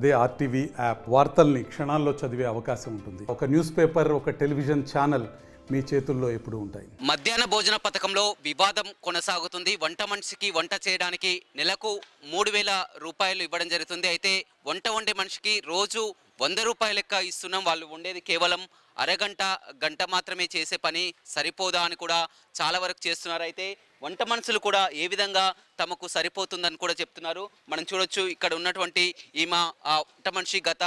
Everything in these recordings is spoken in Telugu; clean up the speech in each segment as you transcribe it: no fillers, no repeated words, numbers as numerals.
అదే ఆర్టీవీ యాప్ వార్తల్ని క్షణాల్లో చదివే అవకాశం ఉంటుంది. ఒక న్యూస్ పేపర్, ఒక టెలివిజన్ ఛానల్ మీ చేతుల్లో ఎప్పుడూ ఉంటాయి. మధ్యాహ్న భోజన పథకంలో వివాదం కొనసాగుతుంది. వంట మనిషికి వంట చేయడానికి నెలకు 3,000 రూపాయలు ఇవ్వడం జరుగుతుంది. అయితే వంట వండే మనిషికి రోజు 100 రూపాయల లెక్క ఇస్తున్నాం. వాళ్ళు వండేది కేవలం గంట మాత్రమే చేసే పని సరిపోదా అని కూడా చాలా వరకు చేస్తున్నారు. అయితే వంట మనుషులు కూడా ఏ విధంగా తమకు సరిపోతుందని కూడా చెప్తున్నారు. మనం చూడొచ్చు ఇక్కడ ఉన్నటువంటి ఈమె ఆ వంట మనిషి గత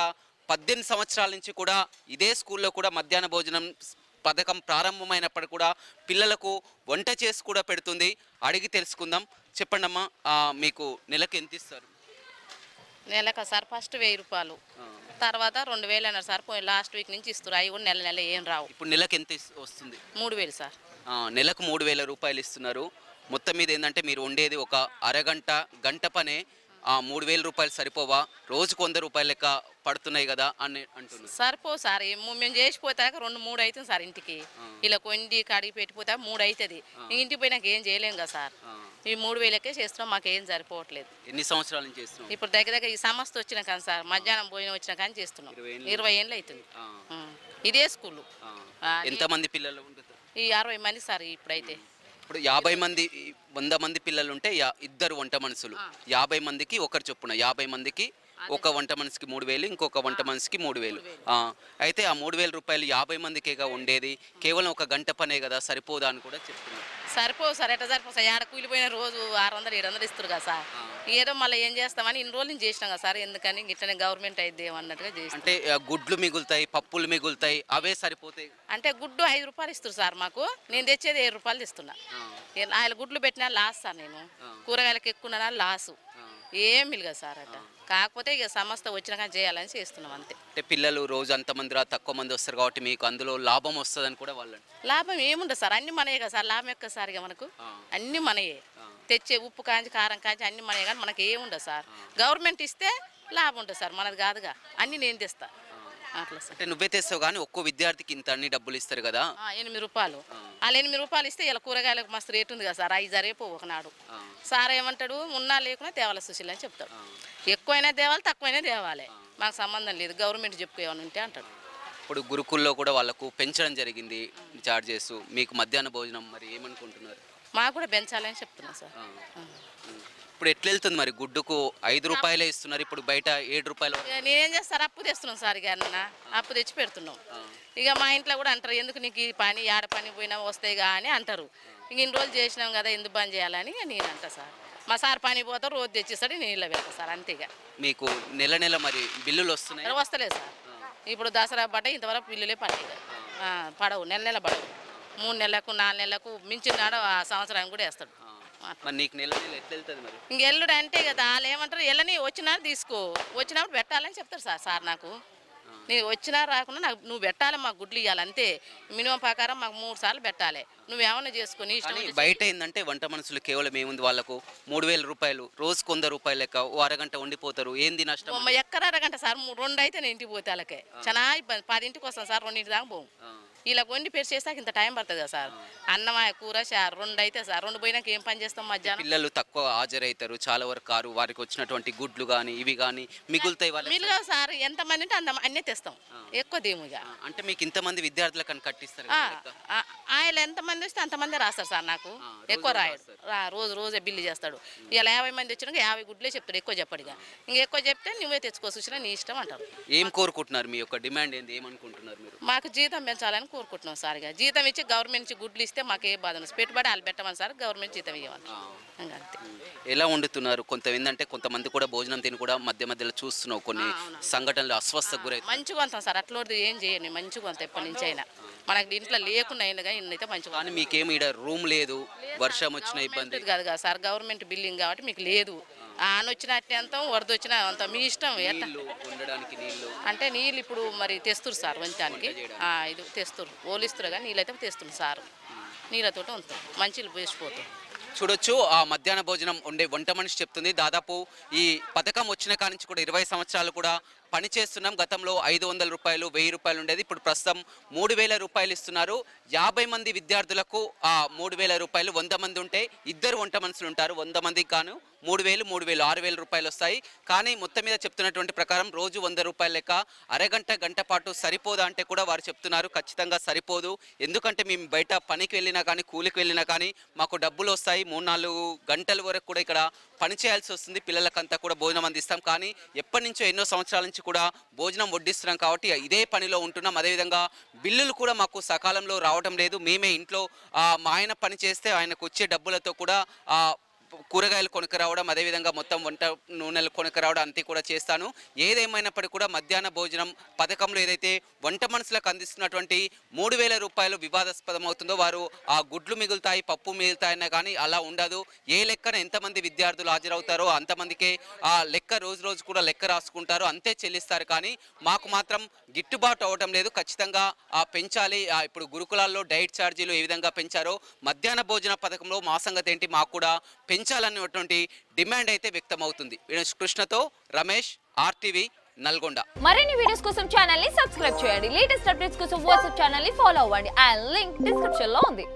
18 సంవత్సరాల నుంచి కూడా ఇదే స్కూల్లో కూడా మధ్యాహ్న భోజనం పథకం ప్రారంభమైనప్పుడు కూడా పిల్లలకు వంట చేసి కూడా పెడుతుంది. అడిగి తెలుసుకుందాం. చెప్పండి అమ్మా, మీకు నెలకు ఎంత ఇస్తారు? నెలకు సార్ ఫస్ట్ 1000 రూపాయలు, తర్వాత 2000 అన్నారు సార్. పోయి లాస్ట్ వీక్ నుంచి ఇస్తారు. అవి కూడా నెల ఏం రావు. ఇప్పుడు నెలకు ఎంత వస్తుంది? 3000 సార్. నెలకు 3000 రూపాయలు ఇస్తున్నారు. మొత్తం మీద ఏంటంటే మీరు వండేది ఒక గంట పనే. 3000 రూపాయలు సరిపోవా? రోజుకు 100 రూపాయలు లెక్క పడుతున్నాయి కదా అని అంటున్నారు. సరిపోవు సార్. మేము చేసిపోతాక 2-3 అవుతుంది సార్. ఇంటికి ఇలా కొండి కడిగి పెట్టిపోతా 3 అవుతుంది. ఇంటికి పోయినాక ఏం చేయలేం కదా సార్. ఈ 3000కే చేస్తున్నాం. మాకు ఏం సరిపోవట్లేదు. ఎన్ని సంవత్సరాల నుంచి చేస్తున్నాం? ఇప్పుడు దగ్గర ఈ సంస్థ వచ్చిన కానీ సార్, మధ్యాహ్నం భోజనం వచ్చిన కానీ చేస్తున్నాం. 20 ఏళ్ళు అవుతుంది. ఇదే స్కూలు. ఎంతమంది పిల్లలు ఉంటారు? ఈ 60 మంది సార్. ఇప్పుడైతే ఇప్పుడు 50 మంది 100 మంది పిల్లలు ఉంటే 2 వంట మనుషులు, 50 మందికి ఒకరు చొప్పున, 50 మందికి ఒక వంట మనిషికి 3000, ఇంకొక వంట మనిషికి 3000. అయితే ఆ 3000 రూపాయలు 50 మందికేగా ఉండేది. కేవలం ఒక గంట పనే కదా, సరిపోదా అని కూడా చెప్తున్నారు. సరిపోవు సార్. ఎట్లా సరిపోవు సార్? ఏడ కూలిపోయిన రోజు 600-700 ఇస్తారు కదా సార్. ఏదో మళ్ళీ ఏం చేస్తామని ఇన్ని రోజులు నుంచి చేసినాం కదా సార్. ఎందుకని ఇట్లనే గవర్నమెంట్ అయితే అన్నట్టుగా చేస్తాం. అంటే గుడ్లు మిగులుతాయి, పప్పులు మిగులుతాయి, అవే సరిపోతాయి. అంటే గుడ్డు 5 రూపాయలు ఇస్తారు సార్ మాకు. నేను తెచ్చేది 7 రూపాయలు ఇస్తున్నా. ఆయన గుడ్లు పెట్టినా లాస్ సార్. నేను కూరగాయలకు ఎక్కువ లాసు ఏం మిలగదు సార్. అట్లా కాకపోతే ఇక సంస్థ వచ్చినా కానీ చేయాలని చేస్తున్నాం అంతే. అంటే పిల్లలు రోజు అంతమంది తక్కువ మంది వస్తారు కాబట్టి మీకు అందులో లాభం వస్తుందని కూడా వాళ్ళు. లాభం ఏముండదు సార్. అన్ని మనయే కదా సార్. లాభం ఎక్క సార్. ఇక మనకు అన్ని మనయే. తెచ్చే ఉప్పు కాంచి కారం కాంచి అన్ని మనయే. కానీ మనకి ఏముండదు సార్. గవర్నమెంట్ ఇస్తే లాభం ఉంటుంది సార్. మనది కాదుగా. అన్ని నేను తెస్తా అట్లా సార్. అంటే నువ్వే తెస్తావు కానీ ఒక్కో విద్యార్థికి ఇంత అన్ని డబ్బులు ఇస్తారు కదా. 8 రూపాయలు. వాళ్ళు 8 రూపాయలు ఇస్తే ఇలా కూరగాయలకు మస్తు రేటు ఉంది కదా సార్. 5 జరేపో ఒకనాడు. సార్ ఏమంటాడు, ఉన్నా లేకున్నా తేవాలి సుశీల్ అని చెప్తాడు. ఎక్కువైనా తేవాలి, తక్కువైనా తేవాలి, మాకు సంబంధం లేదు, గవర్నమెంట్ చెప్పు ఏమైనా ఉంటే అంటాడు. ఇప్పుడు గురుకుల్లో కూడా వాళ్ళకు పెంచడం జరిగింది చార్జెస్. మీకు మధ్యాహ్న భోజనం మరి ఏమనుకుంటున్నారు? మాకు కూడా పెంచాలని చెప్తున్నాం సార్. ఇప్పుడు ఎట్లా వెళ్తుంది మరి? గుడ్డుకు 5 రూపాయలే ఇస్తున్నారు, ఇప్పుడు బయట 7 రూపాయలు. నేనేం చేస్తారు, అప్పు తెస్తున్నాం సార్. ఇక అన్న అప్పు తెచ్చి పెడుతున్నాం. ఇక మా ఇంట్లో కూడా అంటారు, ఎందుకు నీకు ఈ పని, ఆడ పని పోయినా వస్తాయి అని అంటారు. ఇంక ఇన్ని రోజులు చేసినాం కదా, ఎందుకు బంద్ చేయాలని నేను అంటా సార్. మా సార్ పని పోతారు, రోజు తెచ్చిస్తాడు, నేను ఇళ్ళ పెడతా సార్. అంతేగా. మీకు నెల మరి బిల్లులు వస్తున్నాయి? వస్తలేదు సార్. ఇప్పుడు దసరా పడ్డ ఇంతవరకు బిల్లులే పడలేదు. పడవు, నెల పడవు. 3 నెలలకు 4 నెలలకు మించినాడు ఆ సంవత్సరానికి కూడా వేస్తాడు. నీకు నెల ఎట్లా వెళ్తుంది మరి? ఇంకెల్లుడు అంటే కదా, వాళ్ళు ఏమంటారు, వెళ్ళని వచ్చినా తీసుకో, వచ్చినప్పుడు పెట్టాలని చెప్తారు సార్. సార్ నాకు నేను వచ్చినా రాకుండా నాకు నువ్వు పెట్టాలి, మాకు గుడ్లు ఇవ్వాలి అంతే. మినిమం ప్రకారం మాకు 3 సార్లు పెట్టాలి. నువ్వేమన్నా చేసుకుని ఇష్టం. బయట ఏంటంటే వంట మనుషులు కేవలం ఏముంది, వాళ్ళకు 3000 రూపాయలు, రోజుకు 100 రూపాయలు లెక్క, ఓ అరగంట వండిపోతారు. ఏంది నష్టం? ఎక్కడ అరగంట సార్. 2 అయితే నేను ఇంటికి పోతే వాళ్ళకే చాలా ఇబ్బంది. 10ంటికి వస్తాను సార్, 2 దాకా పోము. ఇలా వండి పెట్టి చేస్తాక ఇంత టైం పడుతుంది కదా సార్. అన్నమాయ కూర చారు 2 అయితే సార్. 2 పోయినాక ఏం పని చేస్తాం? మధ్యాహ్నం పిల్లలు తక్కువ హాజరవుతారు, చాలా వరకు కారు. వారికి వచ్చినటువంటి గుడ్లు కానీ ఇవి కానీ మిగులుతాయి. మిలుగా సార్. ఎంతమంది ఉంటే అన్నీ తెస్తాం, ఎక్కువ దేముగా. అంటే మీకు ఇంతమంది విద్యార్థులకు అని కట్టిస్తారు. ఆయన ఎంతమంది వస్తే అంతమంది రాస్తారు సార్. నాకు ఎక్కువ రాయడు. రోజే బిల్లు చేస్తాడు. ఇలా 50 మంది వచ్చినాక 50 గుడ్లే చెప్తాడు, ఎక్కువ చెప్పడిగా. ఇంకెక్కువ చెప్తే నువ్వే తెచ్చుకో చూసినా, నీ ఇష్టం అంటారు. ఏం కోరుకుంటున్నారు? మీ యొక్క డిమాండ్ ఏంది, ఏమనుకుంటున్నారు మీరు? మాకు జీతం పెంచాలని కోరుకుంటున్నాం సార్. ఇక జీతం ఇచ్చి గవర్నమెంట్ నుంచి గుడ్లు ఇస్తే మాకు ఏ బాధ ఉండదు. పెట్టుబడి వాళ్ళు పెట్టమని సార్, గవర్నమెంట్ జీతం ఇవ్వాలి అంతే. ఎలా వండుతున్నారు? ఏంటంటే కొంతమంది కూడా భోజనం తిని కూడా మధ్యలో చూస్తున్నావు కొన్ని సంఘటనలు అస్వస్థకు గురై. మంచిగా అంటాం సార్. అట్లోది ఏం చేయను, మంచిగా అంత ఎప్పటి నుంచి అయినా. మనకి ఇంట్లో లేకుండా అయినా కానీ ఇన్నైతే మంచిగా. కానీ మీకేమి ఇక్కడ రూమ్ లేదు, వర్షం వచ్చిన ఇబ్బంది కాదు కదా సార్. గవర్నమెంట్ బిల్డింగ్ కాబట్టి మీకు లేదు. ఆనొచ్చినట్టు అంతం, వరద వచ్చిన అంత మీ ఇష్టం. ఉండడానికి నీళ్ళు అంటే నీళ్ళు ఇప్పుడు మరి తెస్తురు సార్ వంచానికి. ఇది తెస్తురు, ఓలిస్తురు కానీ నీళ్ళు అయితే తెస్తున్నారు సార్. నీళ్ళతో ఉంటుంది, మంచిలు వేసిపోతాయి. చూడొచ్చు, ఆ మధ్యాహ్న భోజనం వండే వంట మనిషి చెప్తుంది. దాదాపు ఈ పథకం వచ్చిన కాడి నుంచి కూడా 20 సంవత్సరాలు కూడా పని చేస్తున్నాం. గతంలో 500 రూపాయలు 1000 రూపాయలు ఉండేది, ఇప్పుడు ప్రస్తుతం 3000 రూపాయలు ఇస్తున్నారు. 50 మంది విద్యార్థులకు ఆ 3000 రూపాయలు, 100 మంది ఉంటే 2 వంట మనుషులు ఉంటారు, 100 మందికి గాను 3000 6000 రూపాయలు వస్తాయి. కానీ మొత్తం మీద చెప్తున్నటువంటి ప్రకారం రోజు 100 రూపాయల లెక్క, అరగంట గంట పాటు సరిపోదా అంటే కూడా వారు చెప్తున్నారు ఖచ్చితంగా సరిపోదు. ఎందుకంటే మేము బయట పనికి వెళ్ళినా కానీ కూలికి వెళ్ళినా కానీ మాకు డబ్బులు వస్తాయి, 3-4 గంటల వరకు కూడా ఇక్కడ పని చేయాల్సి వస్తుంది, పిల్లలకంతా కూడా భోజనం అందిస్తాం. కానీ ఎప్పటి నుంచో ఎన్నో సంవత్సరాల నుంచి కూడా భోజనం వడ్డిస్తున్నాం కాబట్టి ఇదే పనిలో ఉంటున్నాం. అదేవిధంగా బిల్లులు కూడా మాకు సకాలంలో రావడం లేదు. మేమే ఇంట్లో మా ఆయన పని చేస్తే ఆయనకు వచ్చే డబ్బులతో కూడా కూరగాయలు కొనుక్కరావడం, అదేవిధంగా మొత్తం వంట నూనెలు కొనుక్కరావడం అంతే కూడా చేస్తాను. ఏదేమైనప్పటికీ కూడా మధ్యాహ్న భోజనం పథకంలో ఏదైతే వంట మనుషులకు అందిస్తున్నటువంటి 3000 రూపాయలు వివాదాస్పదం అవుతుందో, వారు ఆ గుడ్లు మిగులుతాయి, పప్పు మిగులుతాయన్నా కానీ అలా ఉండదు. ఏ లెక్కన ఎంతమంది విద్యార్థులు హాజరవుతారో అంతమందికే ఆ లెక్క రోజు రోజు కూడా లెక్క రాసుకుంటారు, అంతే చెల్లిస్తారు. కానీ మాకు మాత్రం గిట్టుబాటు అవ్వడం లేదు. ఖచ్చితంగా పెంచాలి. ఇప్పుడు గురుకులాల్లో డైట్ ఛార్జీలు ఏ విధంగా పెంచారో మధ్యాహ్న భోజన పథకంలో మా సంగతి ఏంటి, మాకు కూడా పెంచాలన్నటువంటి డిమాండ్ అయితే వ్యక్తం అవుతుంది. కృష్ణతో రమేష్, RTV, నల్గొండ. మరిన్ని వీడియోస్ కోసం ఛానల్ ని సబ్స్క్రైబ్ చేయండి. లేటెస్ట్ అప్డేట్స్ కోసం వాట్సాప్ ఛానల్ ని ఫాలో అవ్వండి. ఆ లింక్ డిస్క్రిప్షన్ లో ఉంది.